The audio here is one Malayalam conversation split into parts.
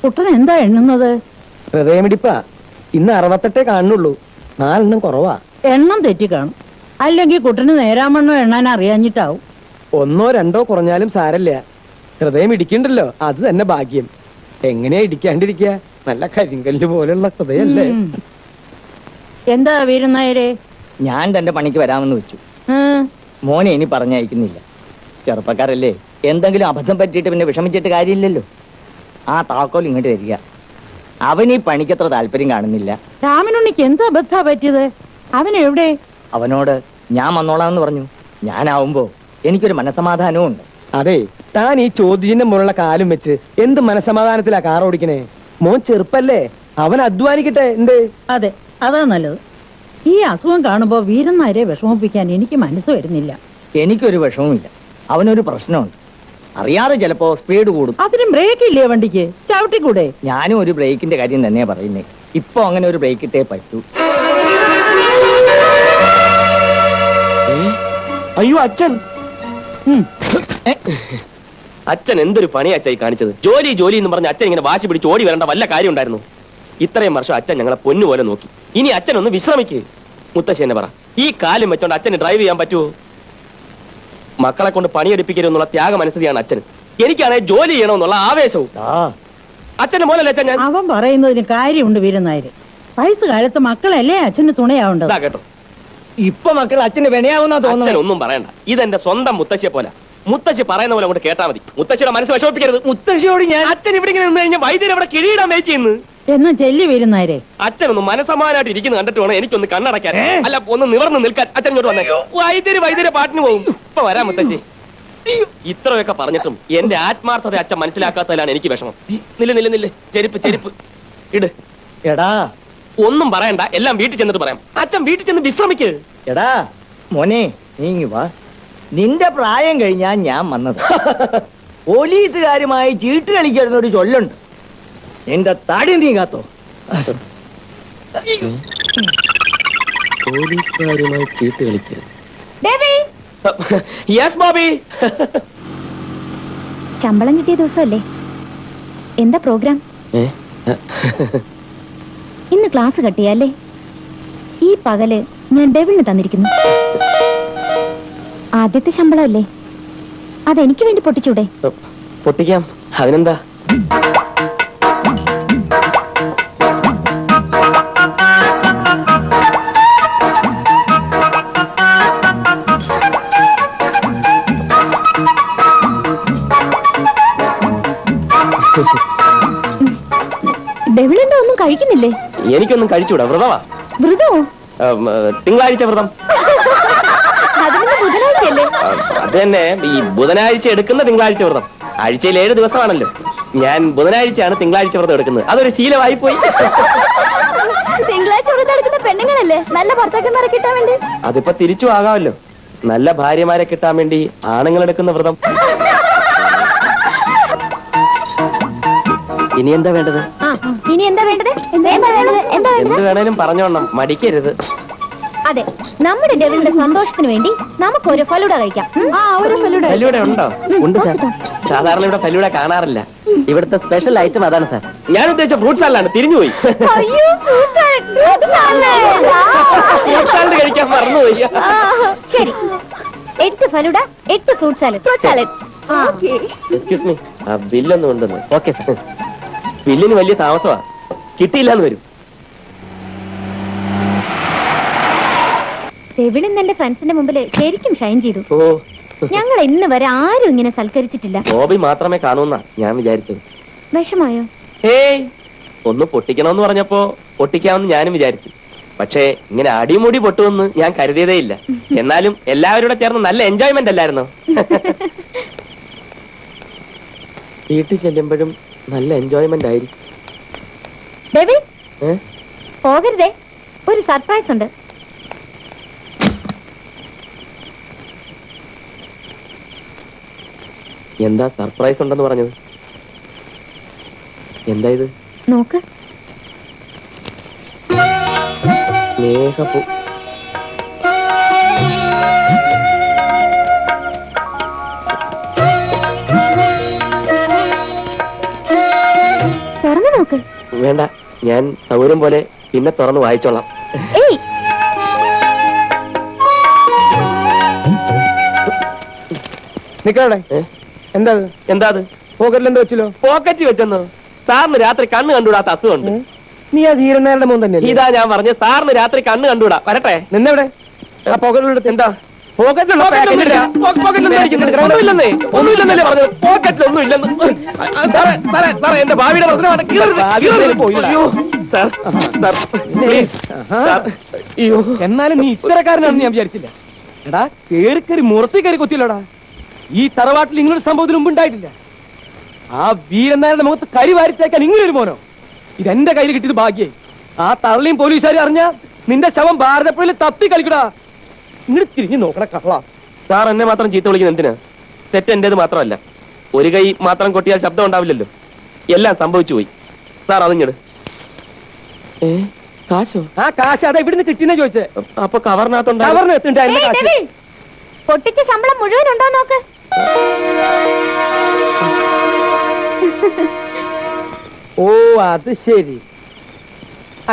കുട്ടൻ എന്താ എണ്ണുന്നത്? ഹൃദയമിടിപ്പാ. ഇന്ന് 68 കാണുന്നുള്ളൂ. 4 കുറവാ. എണ്ണം തെറ്റി കാണും. അല്ലെങ്കിൽ കുട്ടന് നേരാമണ്ണോ എണ്ണാൻ അറിയാഞ്ഞിട്ടാവും. 1 2 കുറഞ്ഞാലും സാരല്ല. ഹൃദയം ഇടിക്കണ്ടല്ലോ, അത് തന്നെ ഭാഗ്യം. എങ്ങനെയാ ഇടിക്കാണ്ടിരിക്കുക? നല്ല കരിങ്കല്ല് പോലുള്ള ഹൃദയല്ലേ. എന്താ വീരനായരെ? ഞാൻ തന്റെ പണിക്ക് വരാമെന്ന് വെച്ചു. മോനെ ഇനി പറഞ്ഞയക്കുന്നില്ല. ചെറുപ്പക്കാരല്ലേ, എന്തെങ്കിലും അബദ്ധം പറ്റിയിട്ട് പിന്നെ വിഷമിച്ചിട്ട് കാര്യമില്ലല്ലോ. ആ താക്കോൽ ഇങ്ങോട്ട് തരിക. അവൻ ഈ പണിക്കത്ര താല്പര്യം കാണുന്നില്ല. രാമനുണ്ണിക്ക് എന്താ അബദ്ധാ പറ്റിയത്? അവനെവിടെ? അവനോട് ഞാൻ വന്നോളാമെന്ന് പറഞ്ഞു. ഞാനാവുമ്പോ എനിക്കൊരു മനസമാധാനവും ഉണ്ട്. അതെ, താൻ ഈ ചോദ്യന്റെ മുകളിലുള്ള കാലും വെച്ച് എന്ത് മനസമാധാനത്തിലാ കാർ ഓടിക്കണേ? മോൻ ചെറുപ്പല്ലേ, അവൻ അധ്വാനിക്കട്ടെ. എന്ത്? അതെ, അതാ നല്ലത്. ഈ അസുഖം കാണുമ്പോ വീരന്മാരെ വിഷമിപ്പിക്കാൻ എനിക്ക് മനസ്സ് വരുന്നില്ല. എനിക്കൊരു വിഷമവുമില്ല. അവനൊരു പ്രശ്നമുണ്ട്. അറിയാതെ ചിലപ്പോ സ്പീഡ് കൂടും. അതിനും ബ്രേക്ക് ഇല്ലേ വണ്ടിക്ക്? ചവിട്ടിക്കൂടെ? ഞാനും ഒരു ബ്രേക്കിന്റെ കാര്യം തന്നെയാ പറയുന്നേ. ഇപ്പൊ അങ്ങനെ ഒരു ബ്രേക്ക് ഇട്ടേ പറ്റൂ. അയ്യോ അച്ഛൻ, അച്ഛൻ എന്തൊരു പണിയാ അച്ഛായി കാണിച്ചത്? ജോലി ജോലി എന്ന് പറഞ്ഞ അച്ഛൻ ഇങ്ങനെ വാശി പിടിച്ച് ഓടി വരേണ്ട വല്ല കാര്യം ഉണ്ടായിരുന്നു? ഇത്രയും വർഷം അച്ഛൻ ഞങ്ങളെ പൊന്നുപോലെ നോക്കി. ഇനി അച്ഛൻ ഒന്ന് വിശ്രമിക്ക്. മുത്തശ്ശി എന്നെ പറ, ഈ കാലും വെച്ചോണ്ട് അച്ഛന് ഡ്രൈവ് ചെയ്യാൻ പറ്റുമോ? മക്കളെ കൊണ്ട് പണിയെടുപ്പിക്കരുതെന്നുള്ള ത്യാഗ മനസ്സിലാണ് അച്ഛൻ. എനിക്കാണെങ്കിൽ ജോലി ചെയ്യണമെന്നുള്ള ആവേശവും. അച്ഛന്റെ മോനല്ലേ അച്ഛൻ ഞാൻ? അവൻ പറയുന്നതിന് കാര്യമുണ്ട് വീരനായര്. വയസ്സുകാലത്ത് മക്കളല്ലേ അച്ഛന് തുണയാവുണ്ടത്. കേട്ടോ, ഇപ്പൊ മക്കൾ അച്ഛന് വിനയാവുന്ന തോന്നുന്നു. അച്ഛൻ ഒന്നും പറയണ്ട. ഇതെന്റെ സ്വന്തം മുത്തശ്ശിയെ പോലെ. മുത്തശ്ശി പറയുന്ന പോലെ അങ്ങോട്ട് കേട്ടാ മതി. മുത്തശ്ശിയുടെ മനസ്സ് വിഷമിപ്പിക്കരുത്. മുത്തശ്ശിയോട് ഞാൻ അച്ഛൻ ഇവിടെ ഇങ്ങനെ നിന്ന് കഴിഞ്ഞാൽ വൈദ്യുതി അവിടെ കിഴിയിടാൻ വെയിറ്റ് ചെയ്യുന്നു. എന്നാ ചെല്ലി വീരനായരെ. അച്ഛനൊന്ന് മനസമാനായിട്ട് ഇരിക്കുന്നു കണ്ടിട്ട് വേണം എനിക്കൊന്ന് കണ്ണടയ്ക്കാൻ. അല്ല, ഒന്ന് നിവർന്ന് നിൽക്കാൻ. അച്ഛൻ ഇങ്ങോട്ട് വന്നേ. വൈദ്യുതി പാട്ടിന് പോകും. ഇപ്പൊ വരാം മുത്തശ്ശി. ഇത്രയൊക്കെ പറഞ്ഞിട്ടും എന്റെ ആത്മാർത്ഥത അച്ഛൻ മനസ്സിലാക്കാത്തതിലാണ് എനിക്ക് വിഷമം. നില്ല്. ചെരുപ്പ് ഇട്. എടാ, ഒന്നും പറയണ്ട, എല്ലാം വീട്ടിൽ ചെന്നിട്ട് പറയാം. അച്ഛൻ വീട്ടിൽ ചെന്ന് വിശ്രമിക്ക്. എടാ മോനെ, നീങ്ങി വാ. നിന്റെ പ്രായം കഴിഞ്ഞാ ഞാൻ വന്നത്. പോലീസുകാരുമായി ചീട്ട് കളിക്കുന്നൊരു ചൊല്ലുണ്ട്. നിന്റെ തടി നീങ്ങാത്തോ? പോലീസുകാരുമായി ചീട്ട് കളിക്കരുത്. ശമ്പളം കിട്ടിയ ദിവസമല്ലേ? എന്താ പ്രോഗ്രാം? ഇന്ന് ക്ലാസ് കട്ടിയല്ലേ? ഈ പകല് ഞാൻ ഡെവിളിന് തന്നിരിക്കുന്നു. ആദ്യത്തെ ശമ്പളം അല്ലേ, അതെനിക്ക് വേണ്ടി പൊട്ടിച്ചൂടെ? പൊട്ടിക്കാം, അതിനെന്താ? ഡെവിളിന്റെ ഒന്നും കഴിക്കുന്നില്ലേ? എനിക്കൊന്നും കഴിച്ചൂടാ. വ്രതമാ. വ്രതമോ? തിങ്കളാഴ്ച വ്രതം. അത് തന്നെ, ഈ ബുധനാഴ്ച എടുക്കുന്ന തിങ്കളാഴ്ച വ്രതം. ആഴ്ചയിൽ 7 ദിവസമാണല്ലോ. ഞാൻ ബുധനാഴ്ചയാണ് തിങ്കളാഴ്ച വ്രതം എടുക്കുന്നത്. അതൊരു ശീലമായി പോയി. തിങ്കളാഴ്ച വ്രതം എടുക്കുന്ന പെണ്ണുങ്ങളല്ലേ നല്ല ഭർത്താക്കന്മാരെ കിട്ടാൻ വേണ്ടി? അതിപ്പോ തിരിച്ചു ആകാമല്ലോ. നല്ല ഭാര്യമാരെ കിട്ടാൻ വേണ്ടി ആണുങ്ങൾ എടുക്കുന്ന വ്രതം. ഇനി എന്താ വേണ്ടത്? എന്ത് വേണേലും പറഞ്ഞോണം, മടിക്കരുത്. അതെ, നമ്മുടെ ഡെവിളിന്റെ സന്തോഷത്തിന് വേണ്ടി നമുക്ക് ഒരു ഫലൂഡ കഴിക്കാം. ഫലൂഡ ഉണ്ടോ? ഉണ്ട് സാർ. സാധാരണ ഇവിടെ ഫലൂഡ കാണാറില്ല. ഇവിടുത്തെ സ്പെഷ്യൽ ഐറ്റം അതാണ് സാർ. ഞാൻ ഉദ്ദേശിച്ച ഫ്രൂട്ട് സാലഡാണ്. തിരിഞ്ഞുപോയി. ഫ്രൂട്ട് സാലഡ് കഴിക്കാൻ മറന്നുപോയി. ശരി, 8 falooda, 8 fruit salad. Excuse me, ആ ബില്ലൊന്നും ഉണ്ടെന്ന്. Okay sir. ബില്ലിന് വലിയ താമസമാ, കിട്ടിയില്ലാന്ന് വരും. ഡെവിളിന്ന് എന്റെ ഫ്രണ്ട്സിന്റെ മുമ്പിൽ ശരിക്കും ഷൈൻ ചെയ്തു. ഞങ്ങൾ ഇന്ന് വരെ ആരും ഇങ്ങനെ സൽക്കരിച്ചിട്ടില്ല. ബോബി മാത്രമേ കാണൂന്നാ ഞാൻ വിചാരിച്ചത്. വിഷമായോ? ഏയ്, ഒന്ന് പൊട്ടിക്കണമെന്ന് പറഞ്ഞപ്പോ പൊട്ടിക്കാമെന്ന് ഞാനും വിചാരിച്ചു. പക്ഷേ ഇങ്ങനെ അടിമുടി പൊട്ടുമെന്ന് ഞാൻ കരുതിയതേ ഇല്ല. എന്നാലും എല്ലാവരും ചേർന്ന് നല്ല എൻജോയ്മെന്റ് അല്ലായിരുന്നോ? വീട്ടിൽ ചെല്ലുമ്പോഴും നല്ല എൻജോയ്മെന്റ് ആയിരിക്കും. ഡെവിൾ, പോകരുതേ, ഒരു സർപ്രൈസ് ഉണ്ട്. എന്താ സർപ്രൈസ് ഉണ്ടെന്ന് പറഞ്ഞത്? എന്താ ഇത്? നോക്ക്. സ്നേഹപ്പൂ. വേണ്ട, ഞാൻ സൗകര്യം പോലെ പിന്നെ തുറന്ന് വായിച്ചോളാം. ഏയ് നിക്കവിടെ. എന്താ അത്? എന്താ അത്? പോക്കറ്റിൽ എന്താ വെച്ചല്ലോ? പോക്കറ്റ് വെച്ചെന്നോ? സാറിന് രാത്രി കണ്ണ് കണ്ടുകൂടാത്ത അസുഖമുണ്ട്. നീ ആ വീരനാരുടെ മോൻ തന്നെ? ഇതാ ഞാൻ പറഞ്ഞ, സാറിന് രാത്രി കണ്ണ് കണ്ടുകൂടാ. വരട്ടെ. നിന്നെവിടെ? ആ പോക്കറ്റിലെടുത്ത് എന്താ? പോക്കറ്റിലുള്ള ഒന്നുമില്ലെന്നേ, ഒന്നുമില്ലെന്നല്ലേ പറഞ്ഞത്. പോക്കറ്റിലൊന്നും ഇല്ലെന്ന്. സാറേ, എന്റെ ഭാവിയുടെ പ്രശ്നമാണ്. അയ്യോ, സാർ, സാർ, please, സാർ, അയ്യോ. എന്നാലും നീ ഇത്തരക്കാരനാണെന്ന് ഞാൻ വിചാരിച്ചില്ല. എടാ കേറി മുറത്തി കയറി കൊത്തിയല്ലോടാ. ഈ തറവാട്ടിൽ ഇങ്ങനൊരു സംഭവത്തിന് മുമ്പ് ഉണ്ടായിട്ടില്ല. ആ വീരനാരുടെ മുഖത്ത് കരി വാരിത്തേക്കാൻ ഇങ്ങനൊരു മോനോ? ഇതെന്റെ കയ്യിൽ കിട്ടിയത് ഭാഗ്യേ. ആ തള്ളിയും പോലീസുകാരും അറിഞ്ഞ നിന്റെ ശവം ഭാരതപ്പുഴയിൽ തപ്പി കളിക്കടാ. ഇങ്ങോട്ട് തിരിഞ്ഞു നോക്കണ കള്ള. സാർ എന്നെ മാത്രം ചീത്ത വിളിക്കുന്നത് എന്തിനാ? തെറ്റ് എന്റേത് മാത്രമല്ല. ഒരു കൈ മാത്രം കൊട്ടിയാൽ ശബ്ദം ഉണ്ടാവില്ലല്ലോ. എല്ലാം സംഭവിച്ചു പോയി. സാർ അതിങ്ങട്. കാശോ? ആ കാശ് അതാ ഇവിടുന്ന് കിട്ടിയെന്ന് ചോദിച്ചേ. അപ്പൊ കവറിനകത്തുണ്ടാവും. കവറിനെത്തുണ്ടായിരുന്നു ഏയ്, കാശ്. ഡെവിൾ. പൊട്ടിച്ച ശമ്പളം മുഴുവൻ ഉണ്ടോ നോക്ക്. ഓ അത് ശരി.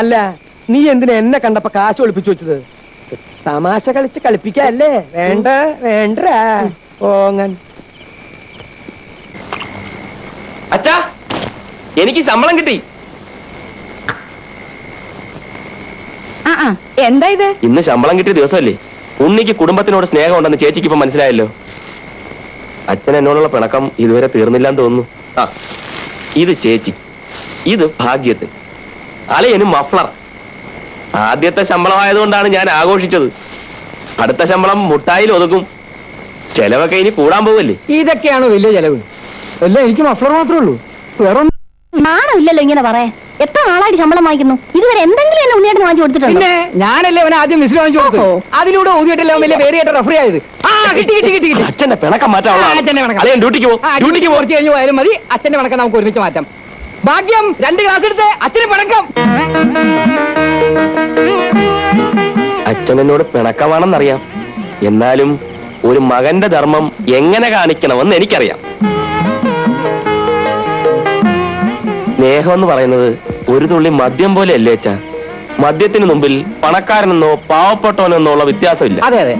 അല്ല നീ എന്തിനാ എന്നെ കണ്ടപ്പോ കാശ് ഒളിപ്പിച്ചു വെച്ചത്? തമാശ കളിച്ച് കളിപ്പിക്കല്ലേ? വേണ്ട വേണ്ട ഓങ്ങൻ. അച്ഛാ, എനിക്ക് ശമ്പളം കിട്ടി. എന്താ ഇത്? ഇന്ന് ശമ്പളം കിട്ടിയ ദിവസമല്ലേ? ഉണ്ണിക്ക് കുടുംബത്തിനോട് സ്നേഹം ഉണ്ടെന്ന് ചേച്ചിക്ക് ഇപ്പൊ മനസ്സിലായല്ലോ. അച്ഛൻ എന്നോടുള്ള പിണക്കം ഇതുവരെ തീർന്നില്ലാന്ന് തോന്നുന്നു. ആ, ഇത് ചേച്ചി, ഇത് ഭാഗ്യത്ത്, അലയനും മഫ്ലർ. ആദ്യത്തെ ശമ്പളമായതുകൊണ്ടാണ് ഞാൻ ആഘോഷിച്ചത്. അടുത്ത ശമ്പളം മുട്ടായിൽ ഒതുക്കും. ചെലവൊക്കെ ഇനി കൂടാൻ പോവല്ലേ. ഇതൊക്കെയാണോ വലിയ ചെലവ്? അല്ല എനിക്ക് മഫ്ലർ മാത്രമേ ഉള്ളൂ, വേറെ നാണോ ഇല്ലല്ലോ ഇങ്ങനെ പറയാ. എത്ര നാളായിട്ട് ശമ്പളം വാങ്ങിക്കുന്നു? ഇതുവരെ എന്തെങ്കിലും എന്നെ ഉണ്ണിയായിട്ട് വാങ്ങിച്ചു കൊടുത്തിട്ടുണ്ടോ? പിന്നെ ഞാനല്ലേ അവനെ ആദ്യം മിസ്സിൽ വാങ്ങിച്ചു കൊടുത്തു. അതിലൂടെ ഊതിയിട്ടല്ലേ അവൻ വലിയ പേരിയായിട്ട് റെഫറി ആയത്. ആ കിട്ടി കിട്ടി കിട്ടി കിട്ടി. അച്ഛന്റെ പിണക്കം മാറ്റാനുള്ള അച്ഛന്റെ പിണക്കം. അലയൻ ഡ്യൂട്ടിക്ക് പോകും. ഡ്യൂട്ടിക്ക് കുറച്ച് കഴിഞ്ഞു പോയാലും മതി. അച്ഛന്റെ പിണക്കം നമുക്ക് ഒരുമിച്ച് മാറ്റാം. ഭാഗ്യം 2 ക്ലാസ് എടുത്ത് അച്ഛന് പിണക്കം. അച്ഛൻ എന്നോട് പിണക്കമാണെന്നറിയാം. എന്നാലും ഒരു മകന്റെ ധർമ്മം എങ്ങനെ കാണിക്കണമെന്ന് എനിക്കറിയാം. സ്നേഹം എന്ന് പറയുന്നത് ഒരു തുള്ളി മദ്യം പോലെ അല്ലേ അച്ഛാ? മദ്യത്തിന് മുമ്പിൽ പണക്കാരനെന്നോ പാവപ്പെട്ടവനെന്നോ ഉള്ള വ്യത്യാസമില്ല. അതെ അതെ.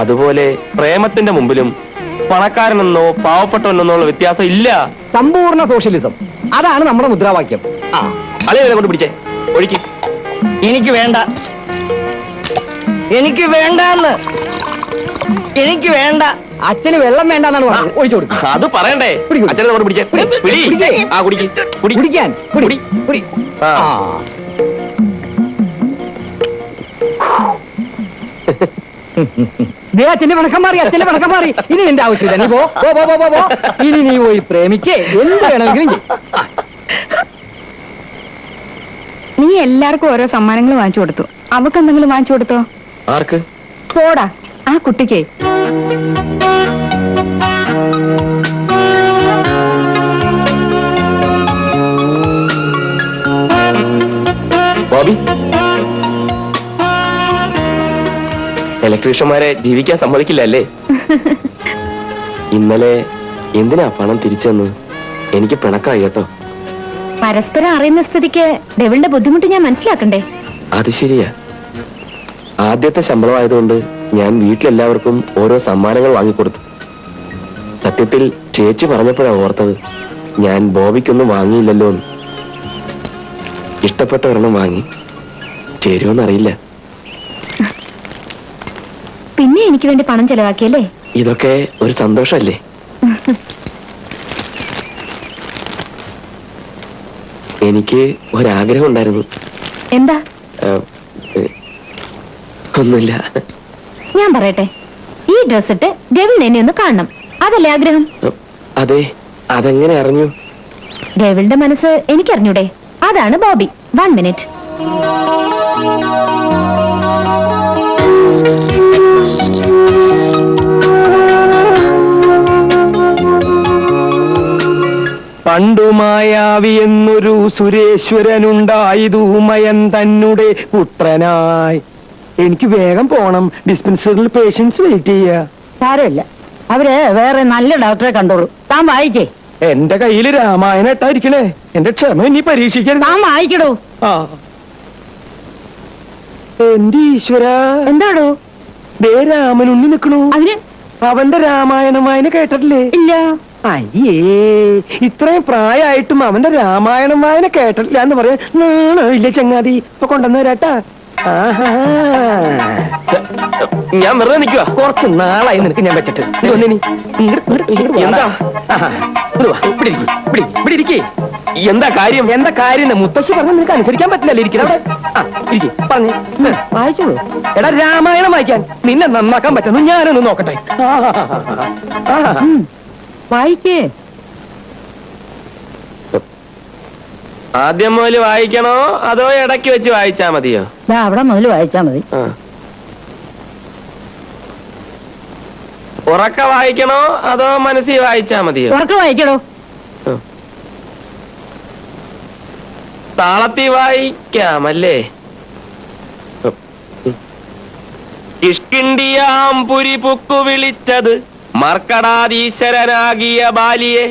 അതുപോലെ പ്രേമത്തിന്റെ മുമ്പിലും പണക്കാരനെന്നോ പാവപ്പെട്ടവനെന്നോ ഉള്ള വ്യത്യാസം ഇല്ല. സമ്പൂർണ്ണ സോഷ്യലിസം, അതാണ് നമ്മുടെ മുദ്രാവാക്യം. ആ, അലയെ കൊണ്ട് പിടിച്ചേ, ഒഴുക്കി. എനിക്ക് വേണ്ട, എനിക്ക് വേണ്ടെന്ന്, എനിക്ക് വേണ്ട. അച്ഛന് വെള്ളം വേണ്ടെന്നാണ് പറഞ്ഞത്. ഒഴിച്ചു കൊടുക്കും. അത് പറയണ്ടേ? പിടിക്കൂ. അച്ഛനെ കൊണ്ട് പിടിച്ചേ. പിടി. ആ, കുടിക്ക്. കുടി. കുടിക്കാൻ കുടി കുടി. ആ. ദേ അച്ഛന്റെ പിണക്കം മാറി, അച്ഛന്റെ പിണക്കം മാറി. ഇനി നിന്റെ ആവശ്യമില്ല, നീ പോ പോ പോ പോ പോ. ഇനി നീ പോയി പ്രേമിക്കേ എന്ത് വേണമെങ്കിലും ചെയ്യ്. നീ എല്ലാവർക്കും ഓരോ സമ്മാനങ്ങൾ വാങ്ങിച്ചു കൊടുത്തു. അവക്ക് എന്തെങ്കിലും വാങ്ങിച്ചു കൊടുത്തോ? ആർക്ക്? പോടാ ആ കുട്ടിക്ക്. ബോബി, ഇലക്ട്രീഷ്യന്മാരെ ജീവിക്കാൻ സമ്മതിക്കില്ല അല്ലേ? ഇന്നലെ എന്തിനാ പണം തിരിച്ചെന്ന് എനിക്ക് പിണക്കായി കേട്ടോ. പരസ്പരം അറിയുന്ന സ്ഥിതിക്ക് ഡെവിളിന്റെ ബുദ്ധിമുട്ട് ഞാൻ മനസ്സിലാക്കണ്ടേ? അത് ശരിയാ. ആദ്യത്തെ ശമ്പളമായതുകൊണ്ട് ഞാൻ വീട്ടിലെല്ലാവർക്കും ഓരോ സമ്മാനങ്ങൾ വാങ്ങിക്കൊടുത്തു. സത്യത്തിൽ ചേച്ചി പറഞ്ഞപ്പോഴാണ് ഓർത്തത് ഞാൻ ബോബിക്കൊന്നും വാങ്ങിയില്ലല്ലോ എന്ന്. ഇഷ്ടപ്പെട്ട ഒരെണ്ണം വാങ്ങി. ചേരുമെന്നറിയില്ല. പിന്നെ എനിക്ക് വേണ്ടി പണം ചെലവാക്കിയല്ലേ? ഇതൊക്കെ ഒരു സന്തോഷല്ലേ? എനിക്ക് ഒരാഗ്രഹം ഉണ്ടായിരുന്നു. എന്താ? ഒന്നുമില്ല. ഞാൻ പറയട്ടെ, ഈ ഡ്രസ് ഇട്ട് ഡെവിളിനെ എന്നെ ഒന്ന് കാണണം, അതല്ലേ ആഗ്രഹം? അതെ, അതെങ്ങനെ അറിഞ്ഞു? ഡെവിളിന്റെ മനസ്സ് എനിക്കറിഞ്ഞൂടെ? അതാണ് ബോബി. 1 മിനിറ്റ്. പണ്ടുമായാവി എന്നൊരു സുരേശ്വരനുണ്ടായതു മയൻ തന്നെ പുത്രനായി. എനിക്ക് വേഗം പോണം, ഡിസ്പെൻസറിൽ പേഷ്യൻസ് വെയിറ്റ് ചെയ്യാ. സാരമില്ല, അവര് വേറെ നല്ല ഡോക്ടറെ കണ്ടോളൂ. താൻ വായിക്കേ. എന്റെ കയ്യില് രാമായണട്ടായിരിക്കണേ. എന്റെ ക്ഷമ ഇനി പരീക്ഷിക്കരുത്. താൻ വായിക്കടോ. ആ എന്റെ ഈശ്വര, എന്താടോ? ദേ രാമനുണ്ണി നിക്കണു. അതിന് അവന്റെ രാമായണം വായന കേട്ടിട്ടില്ലേ? ഇല്ല. അയ്യേ, ഇത്രയും പ്രായമായിട്ടും അവന്റെ രാമായണം വായന കേട്ടിട്ടില്ല എന്ന് പറയാൻ ഇല്ല ചങ്ങാതി. ഇപ്പൊ കൊണ്ടുവന്നേരാട്ടാ. ആഹാ, ഞാൻ വെറുതെ നിൽക്കുക. കുറച്ച് നാളായി നിനക്ക് ഞാൻ വെച്ചിട്ട്. എന്താ എന്താ കാര്യം? എന്താ കാര്യം? മുത്തശ്ശി പറഞ്ഞ നിനക്ക് അനുസരിക്കാൻ പറ്റില്ലല്ലോ. ഇരിക്കണം പറഞ്ഞു വായിച്ചോളൂ. എടാ, രാമായണം വായിക്കാൻ നിന്നെ നന്നാക്കാൻ പറ്റുന്നു. ഞാനൊന്ന് നോക്കട്ടെ. വായിക്കേ. ആദ്യം മുതൽ വായിക്കണോ അതോ ഇടയ്ക്ക് വെച്ച് വായിച്ചാ മതിയോ? അവിടെ മുതൽ വായിച്ചാ മതി. ഉറക്ക വായിക്കണോ അതോ മനസ്സിൽ വായിച്ചാ മതിയോ? ഉറക്കെ വായിക്കടോ. താളത്തി വായിക്കാമല്ലേ? കിഷ്കിണ്ടിയാം പുരി പുക്കു വിളിച്ചത് മർക്കടാധീശ്വരനാകിയ ബാലിയെ.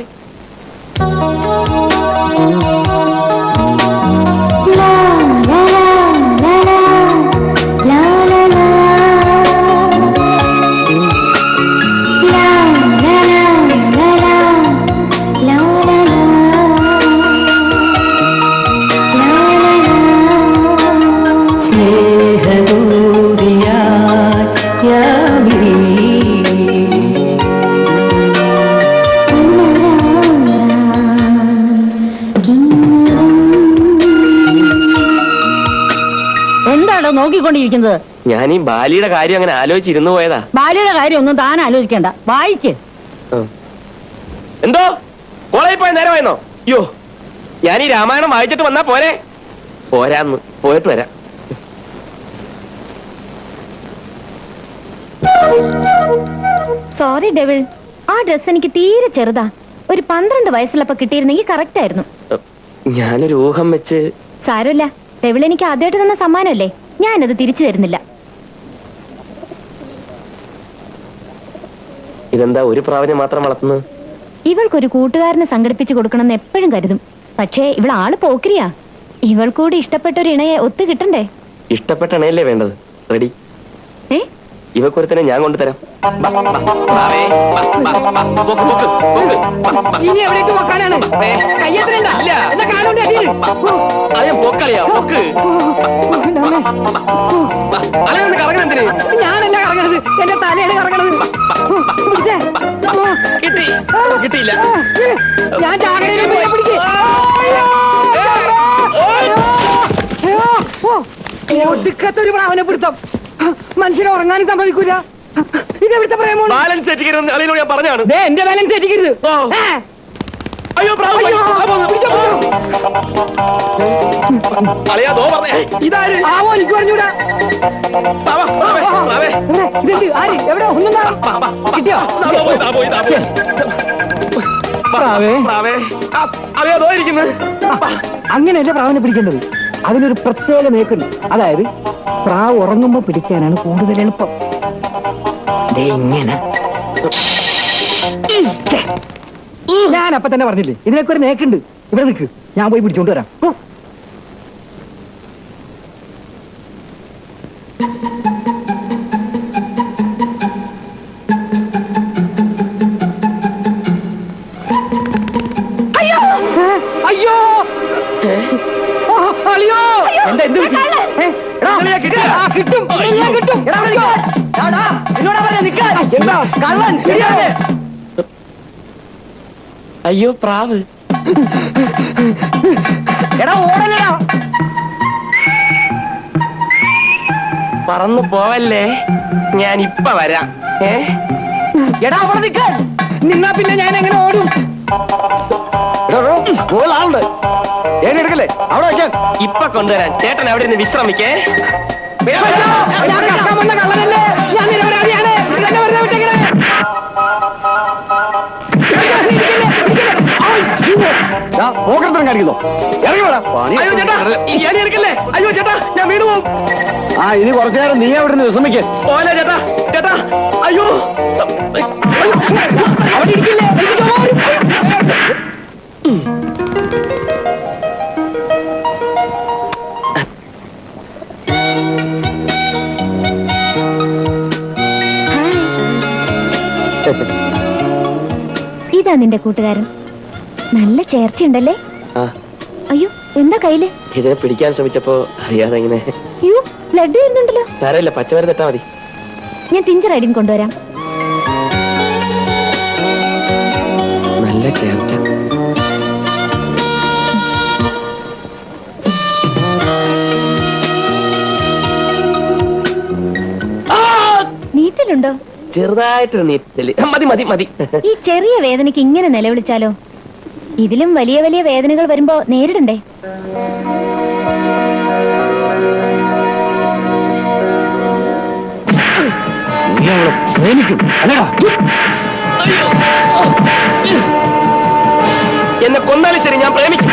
എന്താണോ നോക്കിക്കൊണ്ടിരിക്കുന്നത്? ഞാൻ ഈ ബാലിയുടെ കാര്യം അങ്ങനെ ആലോചിച്ചിരുന്നു പോയതാ. ബാലിയുടെ കാര്യം ഒന്നും താൻ ആലോചിക്കണ്ട, വായിക്ക്. എന്തോ കോളേജിൽ പോയ നേരമായിരുന്നോ? അയ്യോ, ഞാൻ ഈ രാമായണം വായിച്ചിട്ട് വന്നാ പോരെ? പോരാന്ന്, പോയിട്ട് വരാം. സോറി ഡെവിൾ, ആ ഡ്രസ് എനിക്ക് തീരെ ചെറുതാ. ഒരു 12 വയസ്സുള്ളപ്പോ കിട്ടിയിരുന്നെങ്കിൽ കറക്റ്റ് ആയിരുന്നു. ഞാനൊരു ഊഹം വെച്ച്. സാരമില്ല, ഡെവിൾ എനിക്ക് ആദ്യമായിട്ട് തന്ന സമ്മാനമല്ലേ, ഞാനത് തിരിച്ചു തരുന്നില്ല. ഇതെന്താ ഒരു പ്രാവിനെ മാത്രം വളർത്തുന്നത്? ഇവൾക്കൊരു കൂട്ടുകാരനെ സംഘടിപ്പിച്ചു കൊടുക്കണമെന്ന് എപ്പോഴും കരുതും. പക്ഷേ ഇവൾ ആള് പോക്കരിയാ. ഇവൾ കൂടി ഇഷ്ടപ്പെട്ട ഒരു ഇണയെ ഒത്തു കിട്ടണ്ടേ? ഇഷ്ടപ്പെട്ട ഇണയല്ലേ വേണ്ടത്? റെഡി. ഏ, ഇവക്കൊരുത്തനെ ഞാൻ കൊണ്ടുതരാം. ഇനി എവിടേക്ക് പോക്കാനാണ്? ഞാനല്ല കറങ്ങണത്, എന്റെ തലയാണ് കറങ്ങണത്. കിട്ടിയില്ല. ഞാൻ ഒടുക്കത്തൊരു പ്രാവനെ പിടുത്തം. മനുഷ്യനെ ഉറങ്ങാനും സമ്മതിക്കൂല. ഇതെവിടുത്തെ പ്രേമോ? ബാലൻസ് തെറ്റിക്കരുത് അളിയനോട് ഞാൻ പറഞ്ഞാണ്. എന്റെ ബാലൻസ് തെറ്റിക്കരുത്. അയ്യോ അളിയാതോ പറഞ്ഞേ. ഇതാര്? ആവോ, എനിക്ക് പറഞ്ഞൂടാ. എവിടെ ഒന്നും കിട്ടിയോ? അളിയാതോ ഇരിക്കുന്നത്. അങ്ങനെയല്ല പ്രാവിനെ പിടിക്കേണ്ടത്. അതിനൊരു പ്രത്യേക നേക്കുണ്ട്. അതായത് പ്രാവ് ഉറങ്ങുമ്പോ പിടിക്കാനാണ് കൂടുതൽ എളുപ്പം. ഇങ്ങനെ ഞാൻ അപ്പൊ തന്നെ പറഞ്ഞില്ലേ, ഇതിനൊക്കെ ഒരു നേക്കുണ്ട്. ഇവിടെ നിൽക്ക്, ഞാൻ പോയി പിടിച്ചോണ്ട് വരാം. അയ്യോ അളിയോ, എന്താ എന്ത് കിട്ടും? കള്ളൻ. അയ്യോ പ്രാവ്. എടാ ഓടല്ലടാ. പറന്നു പോവല്ലേ, ഞാൻ ഇപ്പ വരാം. എടാ അവിടെ നിൽക്കാൻ നിന്നാ പിന്നെ ഞാൻ എങ്ങനെ ഓടും? ആളുണ്ട്, എടുക്കല്ലേ അവിടെ വയ്ക്കാൻ. ഇപ്പൊ കൊണ്ടുവരാൻ. ചേട്ടൻ അവിടെ നിന്ന് വിശ്രമിക്കേ. കള്ളനല്ലേ, ഞാൻ നിരപരാധിയാണ്. കാണിക്കുന്നോ? ഇറങ്ങി വേണം. അയ്യോ ചേട്ടാ, എടുക്കല്ലേ. അയ്യോ ചേട്ടാ, ഞാൻ വീട് പോവും. ഇനി കുറച്ചു നേരം നീ അവിടെ നിന്ന് വിശ്രമിക്കേ. പോലെ ചേട്ടാ. ചേട്ടാ അയ്യോ അവിടെ ഇരിക്കില്ലേ? ഇതാ നിന്റെ കൂട്ടുകാരൻ. നല്ല ചേർച്ചയുണ്ടല്ലേ? ആ അയ്യോ, എന്താ കയ്യില്? ഇതിനെ പിടിക്കാൻ ശ്രമിച്ചപ്പോ അറിയാതെ ഇങ്ങനെ. അയ്യോ, ബ്ലഡ് വരുന്നുണ്ടല്ലോ. സാരമില്ല, പച്ചമരുന്ന് ഇട്ടാ മതി. ഞാൻ ടിഞ്ചർ ഐഡിൻ കൊണ്ടുവരാം. നല്ല ചേർച്ച. നീറ്റലുണ്ടോ? ചെറുതായിട്ടൊരു നീറ്റല്. മതി മതി മതി. ഈ ചെറിയ വേദനയ്ക്ക് ഇങ്ങനെ നിലവിളിച്ചാലോ? ഇതിലും വലിയ വലിയ വേദനകൾ വരുമ്പോ നേരിടണ്ടേ? എന്നെ കൊന്നാലും ശരി, ഞാൻ പ്രേമിക്കും.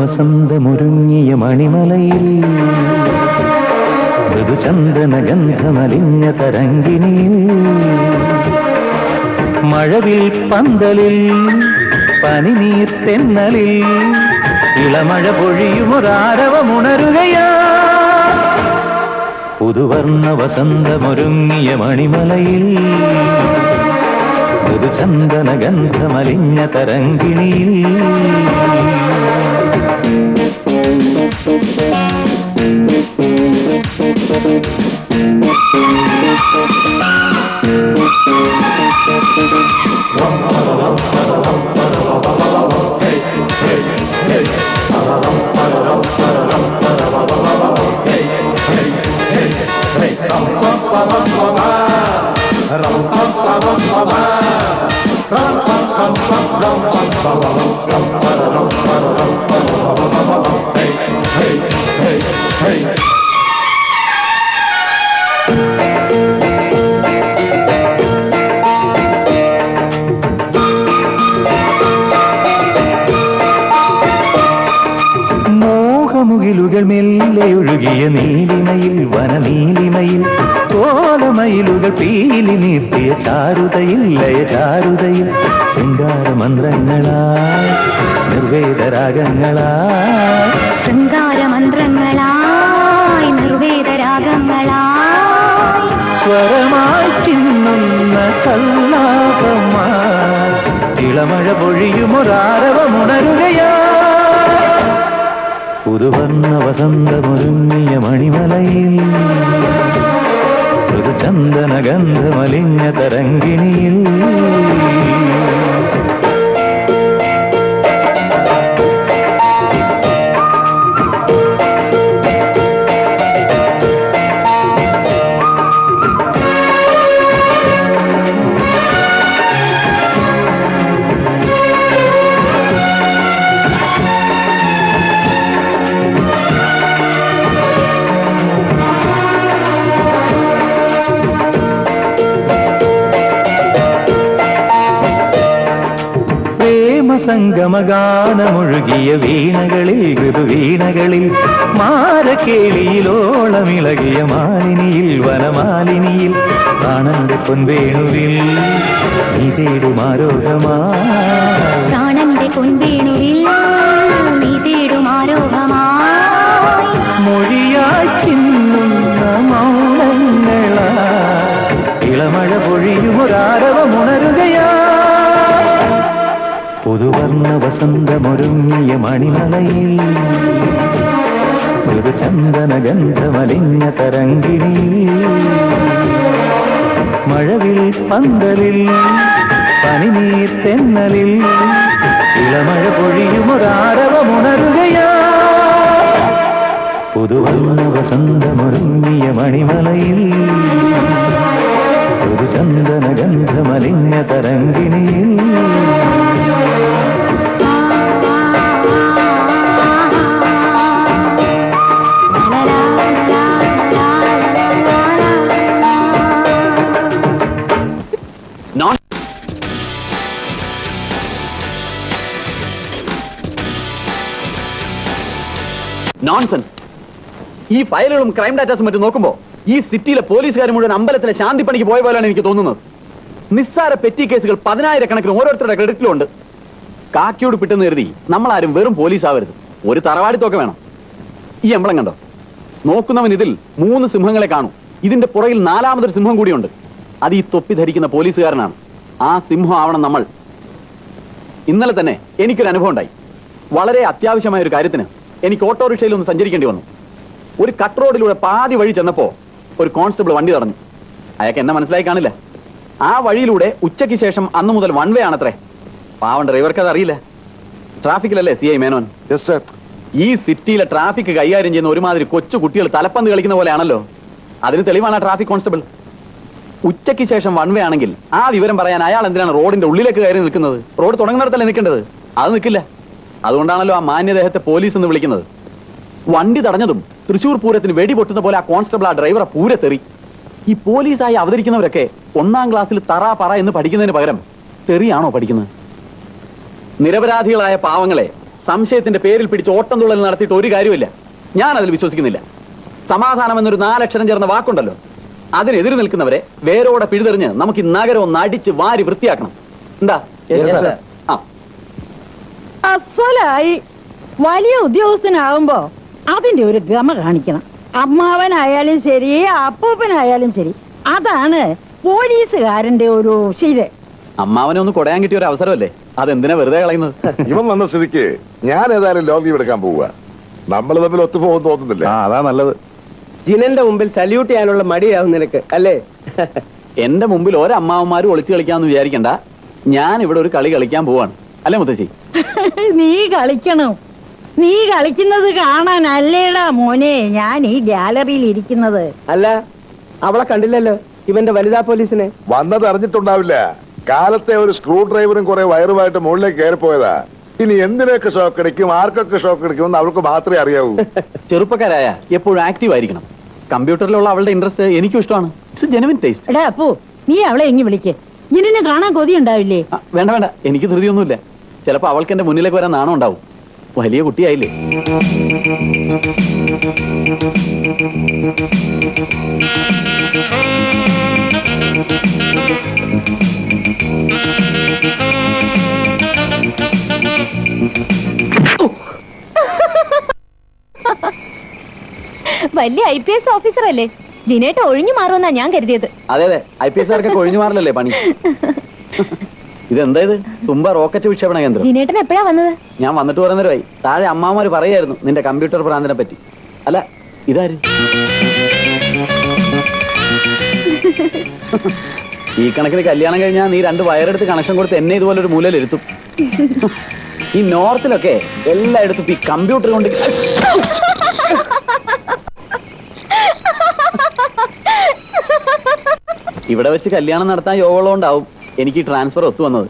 വർണ്ണവസന്തമൊരുങ്ങിയ മണിമലയിൽ മൃദുചന്ദന ഗന്ധമലിഞ്ഞ തരംഗിണിയിൽ മഴവിൽ പന്തലിൽ പനിനീർ തെന്നലിൽ ഇളമഴ പൊഴിയുമൊരാരവമുണരുകയാ. പുതുവർണ്ണ വസന്തമൊരുങ്ങിയ മണിമലയിൽ മൃദുചന്ദന ഗന്ധമലിഞ്ഞ തരംഗിണിയിൽ മോഹമുകിലുകൾ മെല്ലെ ഒഴുകിയ നീലിമയിൽ വനനീലിമയിൽ കോലമയിലുകൾ പീലി നീർത്തിയ ചാരുതയിൽ ലയചാരുതയിൽ ശൃംഗാരമന്ത്രങ്ങളായി നിർവേദരാഗങ്ങളായി ശൃംഗാരമന്ത്രങ്ങളായി നിർവേദരാഗങ്ങളായി സ്വരമായി ചിന്നുന്ന സല്ലാപമായി ഇളമഴ പൊഴിയുമൊരാരവമുണരുകയാ. പുതുവർണ്ണ വസന്തമൊരുങ്ങിയ മണിമലയിൽ മൃദുചന്ദന ഗന്ധമലിഞ്ഞ തരംഗിണിയിൽ സംഗമഗാനമൊഴുകിയ വീണകളിൽ ഋതുവീണകളിൽ മാരക്കേളിയിലോളമിളകിയ മാലിനിയിൽ വനമാലിനിയിൽ പ്രാണന്റെ പൊൻവേണുവിൽ നീ തേടുമാരോഹമായി പ്രാണന്റെ പൊൻവേണുവിൽ നീ തേടുമാരോഹമായി മൊഴിയായി ചിന്നുന്ന മൗനങ്ങളാ ഇളമഴ പൊഴിയുമൊരാരവമുണരുകയാ. പുതുവർണ്ണ വസന്തമൊരുങ്ങിയ മണിമലയിൽ മൃദുചന്ദന ഗന്ധമലിഞ്ഞ തരംഗിണിയിൽ മഴവിൽ പന്തലിൽ പനിനീർ തെന്നലിൽ ഇളമഴ പൊഴിയുമൊരാരവമുണരുകയാ. പുതുവർണ്ണ വസന്തമൊരുങ്ങിയ മണിമലയിൽ ഒരു ചന്ദന ഗന്ധമലിഞ്ഞ തരംഗിണിയിൽ നോൺസെൻസ്. ഈ ഫയലുകളും ക്രൈം ഡാറ്റാസും മറ്റും നോക്കുമ്പോ ഈ സിറ്റിയിലെ പോലീസുകാർ മുഴുവൻ അമ്പലത്തിലെ ശാന്തി പണിക്ക് പോയ പോലെയാണ് എനിക്ക് തോന്നുന്നത്. നിസ്സാര പെറ്റി കേസുകൾ 10,000 കണക്കിന് ഓരോരുത്തരുടെ ക്രെഡിറ്റിലുണ്ട്. കാക്കിയോട് പിട്ടെന്ന് കരുതി നമ്മളാരും വെറും പോലീസ് ആവരുത്. ഒരു തറവാടിത്തൊക്കെ വേണം. ഈ എംബ്ലം കണ്ടോ? നോക്കുന്നവൻ ഇതിൽ 3 സിംഹങ്ങളെ കാണും. ഇതിന്റെ പുറകിൽ 4ാമതൊരു സിംഹം കൂടിയുണ്ട്. അത് ഈ തൊപ്പി ധരിക്കുന്ന പോലീസുകാരനാണ്. ആ സിംഹം ആവണം നമ്മൾ. ഇന്നലെ തന്നെ എനിക്കൊരു അനുഭവം ഉണ്ടായി. വളരെ അത്യാവശ്യമായ ഒരു കാര്യത്തിന് എനിക്ക് ഓട്ടോറിക്ഷയിൽ ഒന്ന് സഞ്ചരിക്കേണ്ടി വന്നു. ഒരു കട്ട് റോഡിലൂടെ പാതി വഴി ചെന്നപ്പോ ഒരു കോൺസ്റ്റബിൾ വണ്ടി തടഞ്ഞു. അയാൾക്ക് എന്നെ മനസ്സിലായി കാണില്ല. ആ വഴിയിലൂടെ ഉച്ചയ്ക്ക് ശേഷം അന്നു മുതൽ 1 വേ ആണത്രേ. പാവം ഡ്രൈവർക്ക് അത് അറിയില്ല. ട്രാഫിക്കിലല്ലേ CI മേനോൻ? ഈ സിറ്റിയിലെ ട്രാഫിക് കൈകാര്യം ചെയ്യുന്ന ഒരുമാതിരി കൊച്ചു കുട്ടികൾ തലപ്പന്ത് കളിക്കുന്ന പോലെയാണല്ലോ. അതിന് തെളിവാണ് ആ ട്രാഫിക് കോൺസ്റ്റബിൾ. ഉച്ചയ്ക്ക് ശേഷം 1 വേ ആണെങ്കിൽ ആ വിവരം പറയാൻ അയാൾ എന്തിനാണ് റോഡിന്റെ ഉള്ളിലേക്ക് കയറി നിൽക്കുന്നത്? റോഡ് തുടങ്ങുന്നിടത്തല്ലേ നിൽക്കേണ്ടത്? അത് നിൽക്കില്ല. അതുകൊണ്ടാണല്ലോ ആ മാന്യദേഹത്തെ പോലീസ് എന്ന് വിളിക്കുന്നത്. വണ്ടി തടഞ്ഞതും തൃശൂർ പൂരത്തിന് വെടി പൊട്ടുന്ന പോലെ ആ കോൺസ്റ്റബിൾ ആ ഡ്രൈവറെ പൂരത്തെറി. ഈ പോലീസായി അവതരിക്കുന്നവരൊക്കെ 1ാം ക്ലാസ്സിൽ തറ പറ എന്ന് പഠിക്കുന്നതിന് പകരം തെറിയാണോ പഠിക്കുന്നത്? നിരപരാധികളായ പാവങ്ങളെ സംശയത്തിന്റെ പേരിൽ പിടിച്ച് ഓട്ടം തുള്ളൽ നടത്തിയിട്ട് ഒരു കാര്യമില്ല. ഞാൻ അതിൽ വിശ്വസിക്കുന്നില്ല. സമാധാനം എന്നൊരു 4 അക്ഷരം ചേർന്ന വാക്കുണ്ടല്ലോ, അതിനെതിരെ നിൽക്കുന്നവരെ വേരോടെ പിഴുതെറിഞ്ഞ് നമുക്ക് ഈ നഗരം ഒന്ന് അടിച്ച് വാരി വൃത്തിയാക്കണം. എന്താ? അസലായി വലിയ ഉദ്യോഗസ്ഥനാവുമ്പോ അതിന്റെ ഒരു ഗമ കാണിക്കണം. അമ്മാവനായാലും ശരി, അപ്പൂപ്പനായാലും ശരി, അതാണ് പോലീസുകാരന്റെ ഒരു ശീലം. അമ്മാവനെ ഒന്ന് കൊടയാൻ കിട്ടിയ ഒരു അവസരമല്ലേ, അതെന്തിനാ വെറുതെ കളയുന്നത്? ഇവൻ വന്ന സ്ഥിതിക്ക് ഞാൻ ഏതായാലും ലോങ് ലീവ് എടുക്കാൻ പോവുക. നമ്മൾ തമ്മിൽ ഒത്തുപോകും തോന്നുന്നില്ല. അതാ നല്ലത്. ജിനന്റെ മുമ്പിൽ സല്യൂട്ട് ചെയ്യാനുള്ള മടിയാവും നിനക്ക് അല്ലേ? എന്റെ മുമ്പിൽ ഒരമ്മാവന്മാരും ഒളിച്ചു കളിക്കാന്ന് വിചാരിക്കണ്ട. ഞാൻ ഇവിടെ ഒരു കളി കളിക്കാൻ പോവാണ്. അല്ലേ മുത്തശ്ശി? നീ കളിക്കണം. നീ കളിക്കുന്നത് കാണാനല്ലേടാ മോനെ ഞാൻ ഈ ഗാലറിയിൽ ഇരിക്കുന്നത്. അല്ല, അവളെ കണ്ടില്ലല്ലോ ഇവന്റെ വനിതാ പോലീസിനെ. വന്നത് അറിഞ്ഞിട്ടുണ്ടാവില്ല. കാലത്തെ ഒരു സ്ക്രൂ ഡ്രൈവറും കുറെ വയറുമായിട്ട് മുകളിലേക്ക് കയറിപ്പോയതാ. ഇനി എന്തിനൊക്കെ ഷോക്ക് അടിക്കും, ആർക്കൊക്കെ ഷോക്ക് അടിക്കുമെന്ന് അവൾക്ക് മാത്രമേ അറിയാവൂ. ചെറുപ്പക്കാരായ എപ്പോഴും ആക്റ്റീവ് ആയിരിക്കണം. കമ്പ്യൂട്ടറിലുള്ള അവളുടെ ഇൻട്രസ്റ്റ് എനിക്കും ഇഷ്ടമാണ്. It's genuine taste. എടാ അപ്പു, നീ അവളെ എങ്ങി വിളിക്കേ. നിന്നെ കാണാൻ കൊതി ഉണ്ടാവില്ലേ? വേണ്ട വേണ്ട, എനിക്ക് ധൃതിയൊന്നുമില്ല. ചിലപ്പോ അവൾക്ക് എന്റെ മുന്നിലേക്ക് വരാൻ നാണം ഉണ്ടാവും. വലിയ കുട്ടിയായില്ലേ. വലിയ IPS ഓഫീസർ അല്ലേ? ജിനേട്ട് ഒഴിഞ്ഞു മാറുമെന്നാ ഞാൻ കരുതിയത്. അതെ അതെ, IPS കാർക്ക് ഒഴിഞ്ഞു മാറില്ലല്ലേ പണി. ഇതെന്തായത്? തുമ്പ റോക്കറ്റ് വിക്ഷേപണ കേന്ദ്രം. ജിനേട്ടൻ എപ്പോഴാ വന്നത്? ഞാൻ വന്നിട്ട് കുറെ നേരമായി. താഴെ അമ്മാമാര് പറയായിരുന്നു നിന്റെ കമ്പ്യൂട്ടർ ഭ്രാന്തിനെ പറ്റി. അല്ല, ഇതാര്? ഈ കണക്കിന് കല്യാണം കഴിഞ്ഞാൽ നീ 2 വയറെടുത്ത് കണക്ഷൻ കൊടുത്ത് എന്നെ ഇതുപോലെ ഒരു മൂലയിലിരുത്തും. ഈ നോർത്തിലൊക്കെ എല്ലായിടത്തും ഈ കമ്പ്യൂട്ടർ കൊണ്ട് ഇവിടെ വെച്ച് കല്യാണം നടത്താൻ യോഗമുണ്ടാവും. എനിക്ക് ഈ ട്രാൻസ്ഫർ ഒത്തു വന്നത്.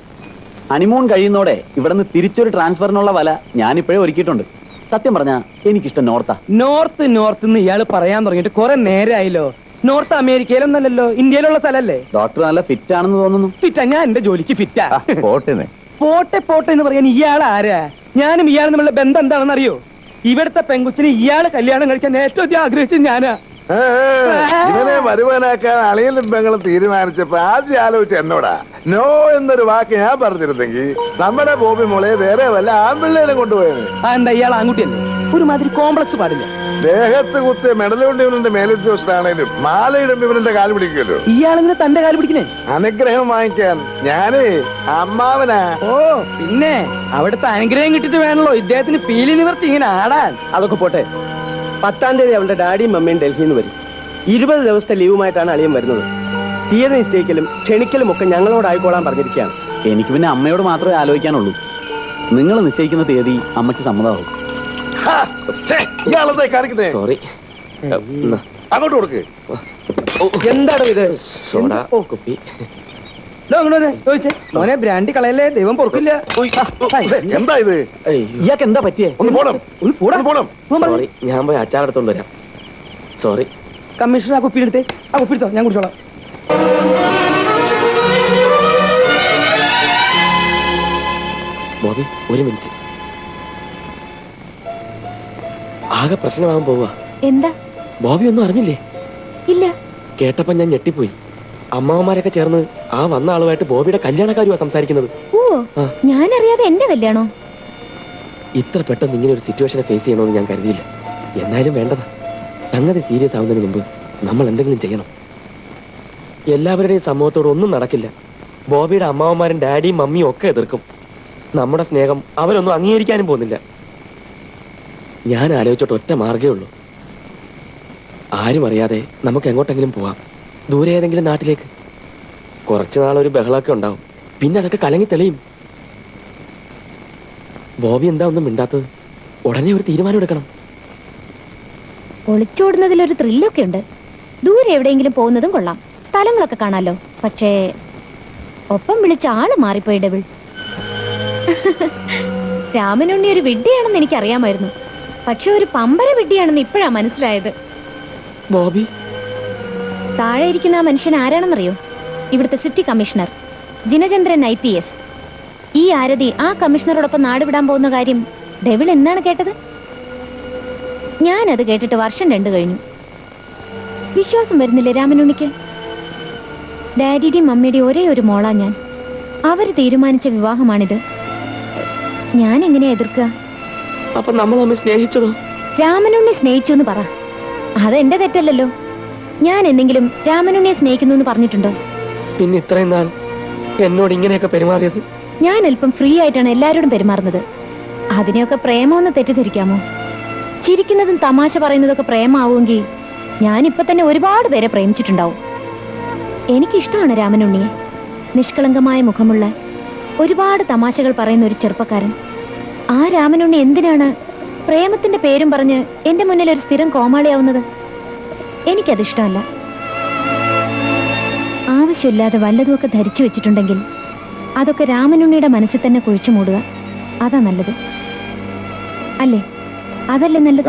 ഹണിമൂൺ കഴിയുന്നോടെ ഇവിടെ നിന്ന് തിരിച്ചൊരു ട്രാൻസ്ഫറിനുള്ള വല ഞാനിപ്പോഴേ ഒരുക്കിയിട്ടുണ്ട്. സത്യം പറഞ്ഞാ എനിക്കിഷ്ടം നോർത്താ. നോർത്ത് നോർത്ത് എന്ന് ഇയാള് പറയാൻ തുടങ്ങിയിട്ട് കുറെ നേരമായല്ലോ. നോർത്ത് അമേരിക്കയിലൊന്നല്ലോ, ഇന്ത്യയിലുള്ള സ്ഥലല്ലേ? ഡോക്ടർ നല്ല ഫിറ്റ് ആണെന്ന് തോന്നുന്നു. ഫിറ്റാ? ഞാൻ എന്റെ ജോലിക്ക് ഫിറ്റാ. പോട്ടെ പോട്ടെ പോട്ടെ എന്ന് പറയാൻ ഇയാൾ ആരാ? ഞാനും ഇയാളും തമ്മിലുള്ള ബന്ധം എന്താണെന്ന് അറിയോ? ഇവിടുത്തെ പെങ്കുച്ചിന് ഇയാള് കല്യാണം കഴിക്കാൻ ഏറ്റവും അധികം ആഗ്രഹിച്ചത് ഞാനാ. ഇവനെ വരുവാനാക്കാൻ അളിയലും പെങ്ങളും തീരുമാനിച്ചപ്പോ ആദ്യം ആലോചിച്ച എന്നോടാ. നോ എന്നൊരു വാക്ക് ഞാൻ പറഞ്ഞിരുന്നെങ്കിൽ നമ്മുടെ ബോബി മോളെ വേറെ വല്ല ആൺപിള്ളേരും കൊണ്ടുപോയത്. എന്താ ഇയാൾ ആൺകുട്ടിയല്ലേ? ഒരുമാതിരി കോംപ്ലക്സ് പാടില്ല. ദേഹത്ത് കുത്തി മെഡലുകൊണ്ട് ഇവന്റെ മേലുദ്യോഗസ്ഥനാണേലും മാലയിടുമ്പോ ഇവന്റെ കാല് പിടിക്കുമല്ലോ. ഇയാളിങ്ങനെ തന്റെ കാല് പിടിക്കണേ? അനുഗ്രഹം വാങ്ങിക്കാൻ ഞാനേ അമ്മാവനാ. ഓ പിന്നെ അവിടുത്തെ അനുഗ്രഹം കിട്ടിട്ട് വേണല്ലോ ഇദ്ദേഹത്തിന് പീലി നിവർത്തി ഇങ്ങനെ ആടാൻ. അതൊക്കെ പോട്ടെ. 10-ാം തീയതി അവളുടെ ഡാഡിയും മമ്മിയും ഡൽഹിയിൽ നിന്ന് വരും. 20 ദിവസത്തെ ലീവുമായിട്ടാണ് അളിയൻ വരുന്നത്. തീയതി നിശ്ചയിക്കലും ക്ഷണിക്കലും ഒക്കെ ഞങ്ങളോടായിക്കോളാൻ പറഞ്ഞിരിക്കുകയാണ്. എനിക്ക് പിന്നെ അമ്മയോട് മാത്രമേ ആലോചിക്കാനുള്ളൂ. നിങ്ങൾ നിശ്ചയിക്കുന്ന തീയതി അമ്മയ്ക്ക് സമ്മതമാവും. ഇയാളെന്താ കാണിക്കുന്നേ? സോറി. അങ്ങോട്ട് കൊടുക്ക്. എന്താണ് ഇത്? സോഡ കുപ്പി. ചോദിച്ചേ മോനെ ബ്രാൻഡി കളയല്ലേ, ദൈവം പൊറുക്കില്ല. എന്താ ഇത്? അയ്യോ, ഇയാൾക്ക് എന്താ പറ്റിയേ? ഒന്ന് പോണം, ഒരു പൂടാ ഒന്ന് പോണം. സോറി, ഞാൻ പോയി അച്ചാറെടുത്തോണ്ട് വരാം. സോറി. കമ്മീഷണർ ആ കുപ്പിയിലെടുത്തേ, ആ കുപ്പിയെടുത്തോ, ഞാൻ കുടിച്ചോളാം. ബോബി ഒരു മിനിറ്റ്. ആകെ പ്രശ്നമാകാൻ പോവാ. എന്താ? ബോബി ഒന്നും അറിഞ്ഞില്ലേ? ഇല്ല. കേട്ടപ്പോ ഞാൻ ഞെട്ടിപ്പോയി. അമ്മാവന്മാരൊക്കെ ചേർന്ന് ആ വന്ന ആളുമായിട്ട് ബോബിയുടെ കല്യാണക്കാരുവാ സംസാരിക്കുന്നത്. ഓ, ആ. ഞാനറിയാതെ എന്റെ കല്യാണോ? ഇത്ര പെട്ടെന്ന് ഇങ്ങനെ ഒരു സിറ്റുവേഷനെ ഫേസ് ചെയ്യണമെന്ന് ഞാൻ കരുതിയില്ല. എന്നാലും വേണ്ടതാ. സംഗതി സീരിയസ് ആവുന്നതിന് മുമ്പ് നമ്മൾ എന്തെങ്കിലും ചെയ്യണം. എല്ലാവരുടെയും സമൂഹത്തോട് ഒന്നും നടക്കില്ല. ബോബിയുടെ അമ്മാവന്മാരും ഡാഡിയും മമ്മിയും ഒക്കെ എതിർക്കും. നമ്മുടെ സ്നേഹം അവരൊന്നും അംഗീകരിക്കാനും പോകുന്നില്ല. ഞാൻ ആലോചിച്ചോട്ട് ഒറ്റ മാർഗേ ഉള്ളൂ. ആരും അറിയാതെ നമുക്ക് എങ്ങോട്ടെങ്കിലും പോവാം, ദൂരെ ഏതെങ്കിലും നാട്ടിലേക്ക്. കുറച്ചു നാളൊരു ബഹളമൊക്കെ ഉണ്ടാവും, പിന്നെ അതൊക്കെ കലങ്ങി തെളിയും. ബോബി എന്താ ഒന്നും മിണ്ടാത്തത്? ഉടനെ ഒരു തീരുമാനം എടുക്കണം. ഒളിച്ചോടുന്നതിലൊരു ത്രില്ലൊക്കെ ഉണ്ട്. ദൂരെ എവിടെയെങ്കിലും പോകുന്നതും കൊള്ളാം, സ്ഥലങ്ങളൊക്കെ കാണാലോ. പക്ഷേ ഒപ്പം വിളിച്ച ആള് മാറിപ്പോയി ഡബിൾ. രാമനുണ്ണി ഒരു വിഡ്ഢിയാണെന്ന് എനിക്കറിയാമായിരുന്നു, പക്ഷെ ഒരു പമ്പര വിഡ്ഢിയാണെന്ന് ഇപ്പോഴാ മനസ്സിലായത്. ബോബി താഴെ ഇരിക്കുന്ന ആ മനുഷ്യൻ ആരാണെന്നറിയോ? ഇവിടുത്തെ സിറ്റി കമ്മീഷണർ ജിനചന്ദ്രൻ IPS. ഈ ആരതി ആ കമ്മീഷണറോടൊപ്പം നാട് വിടാൻ പോകുന്ന കാര്യം ഡെവിൾ എന്നാണ് കേട്ടത്? ഞാനത് കേട്ടിട്ട് വർഷം 2 കഴിഞ്ഞു. വിശ്വാസം വരുന്നില്ലേ രാമനുണ്ണിക്ക്? ഡാഡിയുടെയും മമ്മിയുടെയും ഒരേ ഒരു മോളാ ഞാൻ. അവര് തീരുമാനിച്ച വിവാഹമാണിത്. ഞാൻ എങ്ങനെയാ എതിർക്കുക? അപ്പൊ നമ്മൾ തമ്മിൽ സ്നേഹിച്ചതോ? രാമനുണ്ണി സ്നേഹിച്ചു എന്ന് പറ, അതെന്റെ തെറ്റല്ലല്ലോ. ഞാൻ എന്തെങ്കിലും രാമനുണ്ണിയെ സ്നേഹിക്കുന്നു എന്ന് പറഞ്ഞിട്ടുണ്ടോ? പിന്നെ ഇത്രയും നാൾ എന്നോട് ഇങ്ങനെയൊക്കെ പെരുമാറിയത്? ഞാൻ അല്പം ഫ്രീ ആയിട്ടാണ് എല്ലാവരോടും പെരുമാറുന്നത്. അതിനെയൊക്കെ പ്രേമമെന്ന് തെറ്റിദ്ധരിക്കാമോ? ചിരിക്കുന്നതും തമാശ പറയുന്നതൊക്കെ പ്രേമാവുമെങ്കിൽ ഞാൻ ഇപ്പൊ തന്നെ ഒരുപാട് പേരെ പ്രേമിച്ചിട്ടുണ്ടാവും. എനിക്കിഷ്ടമാണ് രാമനുണ്ണിയെ. നിഷ്കളങ്കമായ മുഖമുള്ള, ഒരുപാട് തമാശകൾ പറയുന്ന ഒരു ചെറുപ്പക്കാരൻ. ആ രാമനുണ്ണി എന്തിനാണ് പ്രേമത്തിന്റെ പേരും പറഞ്ഞ് എന്റെ മുന്നിൽ ഒരു സ്ഥിരം കോമാളിയാവുന്നത്? എനിക്കതിഷ്ടമല്ല. ആവശ്യമില്ലാതെ വല്ലതുമൊക്കെ ധരിച്ചു വെച്ചിട്ടുണ്ടെങ്കിൽ അതൊക്കെ രാമനുണ്ണിയുടെ മനസ്സിൽ തന്നെ കുഴിച്ചു മൂടുക. അതാ നല്ലത്, അല്ലേ? അതല്ലേ നല്ലത്?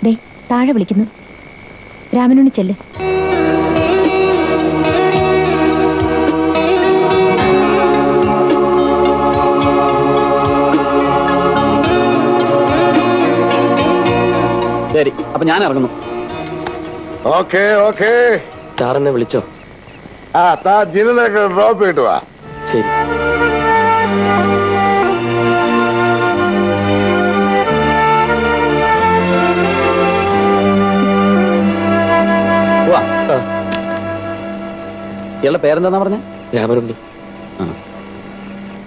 ദേ താഴെ വിളിക്കുന്നു. രാമനുണ്ണി ചെല്ല്. ശരി, അപ്പൊ ഞാൻ ഇറങ്ങുന്നു. Okay okay. സാറെന്നെ വിളിച്ചോ? ആ താ ജിനനൊക്കെ ഡ്രോപ്പ് ചെയ്തിട്ട് വാ. ശരി. ഇയാളുടെ പേരെന്താ പറഞ്ഞ? രാമനുണ്ണി. ആ